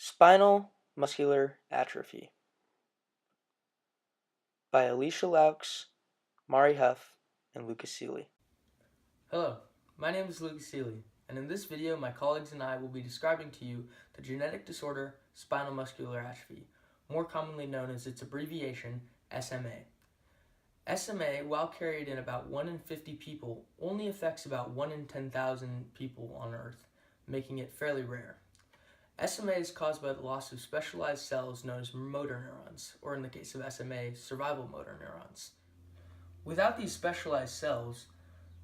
Spinal Muscular Atrophy by Alicia Loucks, Huff, and Lukas Seeley. Hello, my name is Lukas Seeley, and in this video my colleagues and I will be describing to you the genetic disorder spinal muscular atrophy, more commonly known as its abbreviation SMA. SMA, while carried in about 1 in 50 people, only affects about 1 in 10,000 people on Earth, making it fairly rare. SMA is caused by the loss of specialized cells known as motor neurons, or in the case of SMA, survival motor neurons. Without these specialized cells,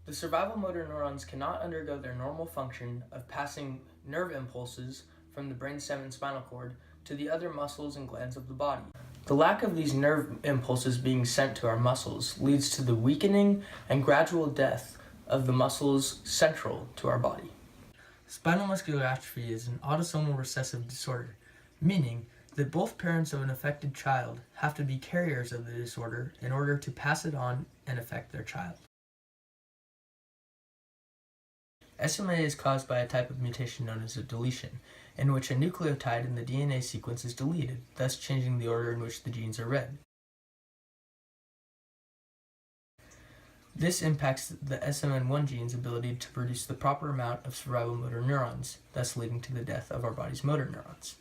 the survival motor neurons cannot undergo their normal function of passing nerve impulses from the brainstem and spinal cord to the other muscles and glands of the body. The lack of these nerve impulses being sent to our muscles leads to the weakening and gradual death of the muscles central to our body. Spinal muscular atrophy is an autosomal recessive disorder, meaning that both parents of an affected child have to be carriers of the disorder in order to pass it on and affect their child. SMA is caused by a type of mutation known as a deletion, in which a nucleotide in the DNA sequence is deleted, thus changing the order in which the genes are read. This impacts the SMN1 gene's ability to produce the proper amount of survival motor neurons, thus leading to the death of our body's motor neurons.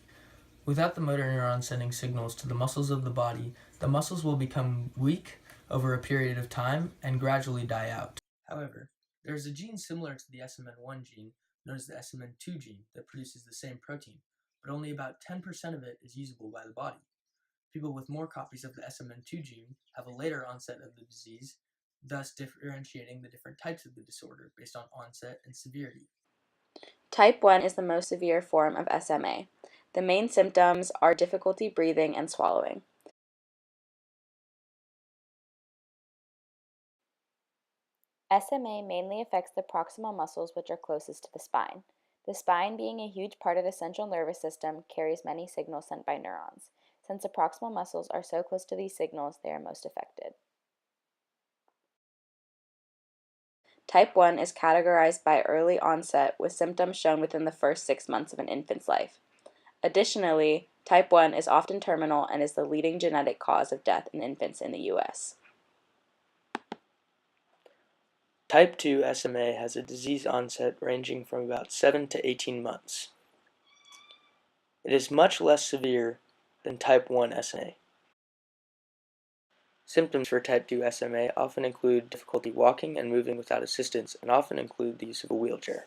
Without the motor neurons sending signals to the muscles of the body, the muscles will become weak over a period of time and gradually die out. However, there is a gene similar to the SMN1 gene, known as the SMN2 gene, that produces the same protein, but only about 10% of it is usable by the body. People with more copies of the SMN2 gene have a later onset of the disease, thus differentiating the different types of the disorder based on onset and severity. Type 1 is the most severe form of SMA. The main symptoms are difficulty breathing and swallowing. SMA mainly affects the proximal muscles which are closest to the spine. The spine, being a huge part of the central nervous system, carries many signals sent by neurons. Since the proximal muscles are so close to these signals, they are most affected. Type 1 is categorized by early onset, with symptoms shown within the first 6 months of an infant's life. Additionally, type 1 is often terminal and is the leading genetic cause of death in infants in the U.S. Type 2 SMA has a disease onset ranging from about 7 to 18 months. It is much less severe than type 1 SMA. Symptoms for type 2 SMA often include difficulty walking and moving without assistance, and often include the use of a wheelchair.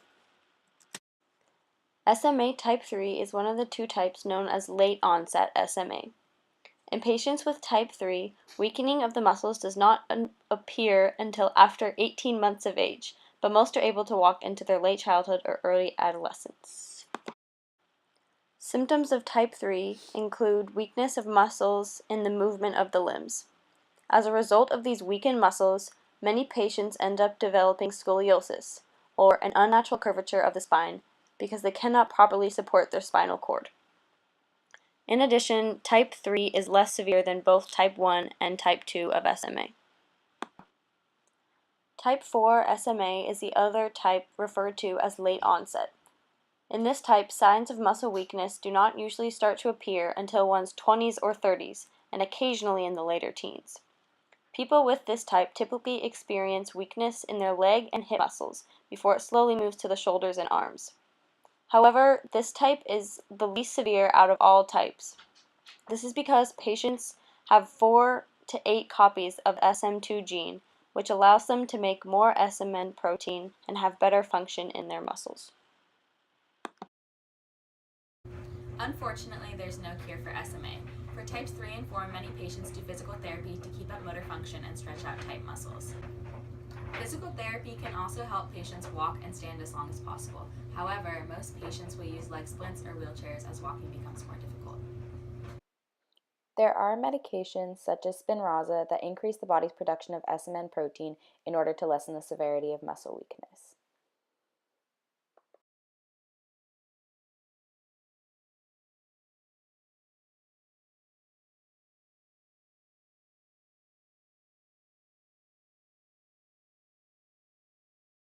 SMA type 3 is one of the two types known as late onset SMA. In patients with type 3, weakening of the muscles does not appear until after 18 months of age, but most are able to walk into their late childhood or early adolescence. Symptoms of type 3 include weakness of muscles in the movement of the limbs. As a result of these weakened muscles, many patients end up developing scoliosis, or an unnatural curvature of the spine, because they cannot properly support their spinal cord. In addition, type 3 is less severe than both type 1 and type 2 of SMA. Type 4 SMA is the other type referred to as late onset. In this type, signs of muscle weakness do not usually start to appear until one's 20s or 30s, and occasionally in the later teens. People with this type typically experience weakness in their leg and hip muscles before it slowly moves to the shoulders and arms. However, this type is the least severe out of all types. This is because patients have 4 to 8 copies of SM2 gene, which allows them to make more SMN protein and have better function in their muscles. Unfortunately, there's no cure for SMA. For types 3 and 4, many patients do physical therapy to keep up motor function and stretch out tight muscles. Physical therapy can also help patients walk and stand as long as possible. However, most patients will use leg splints or wheelchairs as walking becomes more difficult. There are medications such as Spinraza that increase the body's production of SMN protein in order to lessen the severity of muscle weakness.